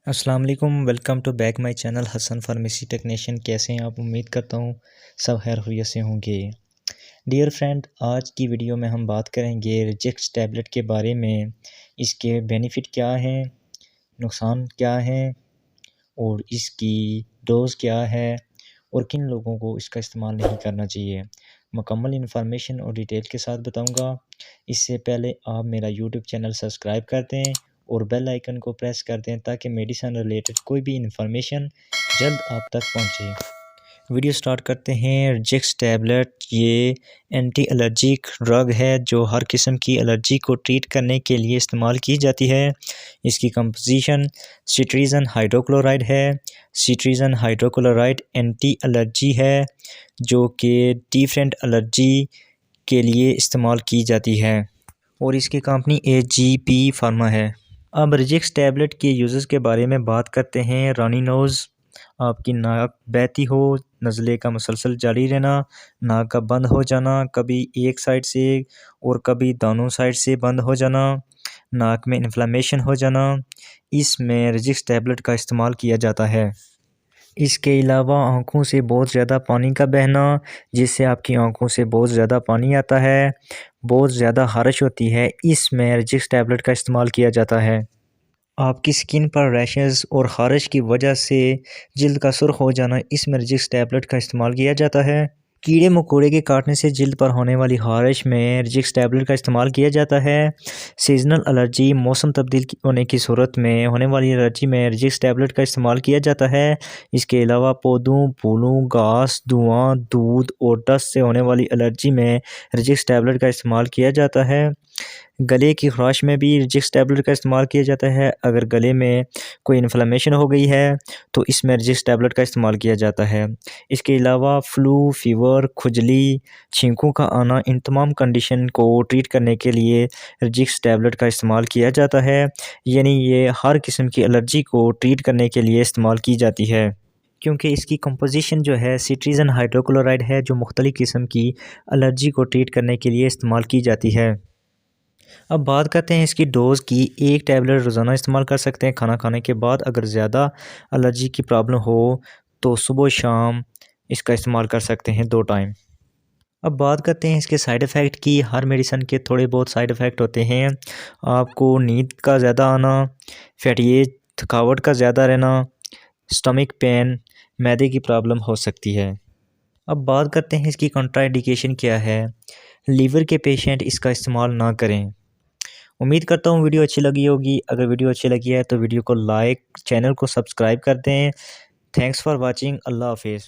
अस्सलाम वालेकुम। Welcome to back my channel Hasan pharmacy technician. कैसे हैं आप? उम्मीद करता हूँ सब खैर खैरियत से होंगे। डियर फ्रेंड, आज की वीडियो में हम बात करेंगे रिजेक्स टैबलेट के बारे में। इसके बेनिफिट क्या हैं, नुकसान क्या हैं और इसकी डोज़ क्या है और किन लोगों को इसका इस्तेमाल नहीं करना चाहिए। मुकम्मल इन्फॉर्मेशन और डिटेल के साथ बताऊंगा। इससे पहले आप मेरा यूट्यूब चैनल सब्सक्राइब कर दें और बेल आइकन को प्रेस कर दें ताकि मेडिसिन रिलेटेड कोई भी इन्फॉर्मेशन जल्द आप तक पहुंचे। वीडियो स्टार्ट करते हैं। रिजेक्स टैबलेट ये एंटी एलर्जिक ड्रग है जो हर किस्म की एलर्जी को ट्रीट करने के लिए इस्तेमाल की जाती है। इसकी कंपोजिशन सिट्रीजन हाइड्रोक्लोराइड है। सिट्रीजन हाइड्रोक्लोराइड एंटी एलर्जी है जो कि डिफरेंट एलर्जी के लिए इस्तेमाल की जाती है और इसकी कंपनी AGP फार्मा है। अब रिजेक्स टैबलेट के यूज़ेस के बारे में बात करते हैं। रनी नोज़, आपकी नाक बहती हो, नज़ले का मुसलसल जारी रहना, नाक का बंद हो जाना, कभी एक साइड से और कभी दोनों साइड से बंद हो जाना, नाक में इन्फ्लेमेशन हो जाना, इसमें रिजेक्स टैबलेट का इस्तेमाल किया जाता है। इसके अलावा आँखों से बहुत ज़्यादा पानी का बहना, जिससे आपकी आँखों से बहुत ज़्यादा पानी आता है, बहुत ज़्यादा ख़ारिश होती है, इसमें रिजेक्स टैबलेट का इस्तेमाल किया जाता है। आपकी स्किन पर रैशेस और ख़ारिश की वजह से जिल्द का सुर्ख हो जाना, इसमें रिजेक्स टैबलेट का इस्तेमाल किया जाता है। कीड़े मकोड़े के काटने से जिल्द पर होने वाली ख़ारिश में रिजेक्स टैबलेट का इस्तेमाल किया जाता है। सीजनल एलर्जी, मौसम तब्दील होने की सूरत में होने वाली एलर्जी में रिजेक्स टैबलेट का इस्तेमाल किया जाता है। इसके अलावा पौधों, फूलों, घास, धुआं, दूध और डस्ट से होने वाली एलर्जी में रिजेक्स टैबलेट का इस्तेमाल किया जाता है। गले की ख़राश में भी रिजेक्स टैबलेट का इस्तेमाल किया जाता है। अगर गले में कोई इन्फ्लेमेशन हो गई है तो इसमें रिजेक्स टैबलेट का इस्तेमाल किया जाता है। इसके अलावा फ्लू, फीवर, खुजली, छींकों का आना, इन तमाम कंडीशन को ट्रीट करने के लिए रिजेक्स टैबलेट का इस्तेमाल किया जाता है। यानी ये हर किस्म की एलर्जी को ट्रीट करने के लिए इस्तेमाल की जाती है, क्योंकि इसकी कंपोजिशन जो है सिट्रीजन हाइड्रोक्लोराइड है जो मुख्तलिफ़ किस्म की एलर्जी को ट्रीट करने के लिए इस्तेमाल की जाती है। अब बात करते हैं इसकी डोज़ की। एक टैबलेट रोज़ाना इस्तेमाल कर सकते हैं खाना खाने के बाद। अगर ज़्यादा एलर्जी की प्रॉब्लम हो तो सुबह शाम इसका इस्तेमाल कर सकते हैं 2 टाइम। अब बात करते हैं इसके साइड इफ़ेक्ट की। हर मेडिसिन के थोड़े बहुत साइड इफ़ेक्ट होते हैं। आपको नींद का ज़्यादा आना, फैटी, थकावट का ज़्यादा रहना, स्टमक पेन, मैदे की प्रॉब्लम हो सकती है। अब बात करते हैं इसकी कंट्राइंडिकेशन क्या है। लीवर के पेशेंट इसका इस्तेमाल ना करें। उम्मीद करता हूँ वीडियो अच्छी लगी होगी। अगर वीडियो अच्छी लगी है तो वीडियो को लाइक, चैनल को सब्सक्राइब कर दें। Thanks for watching. अल्लाह हाफिज़।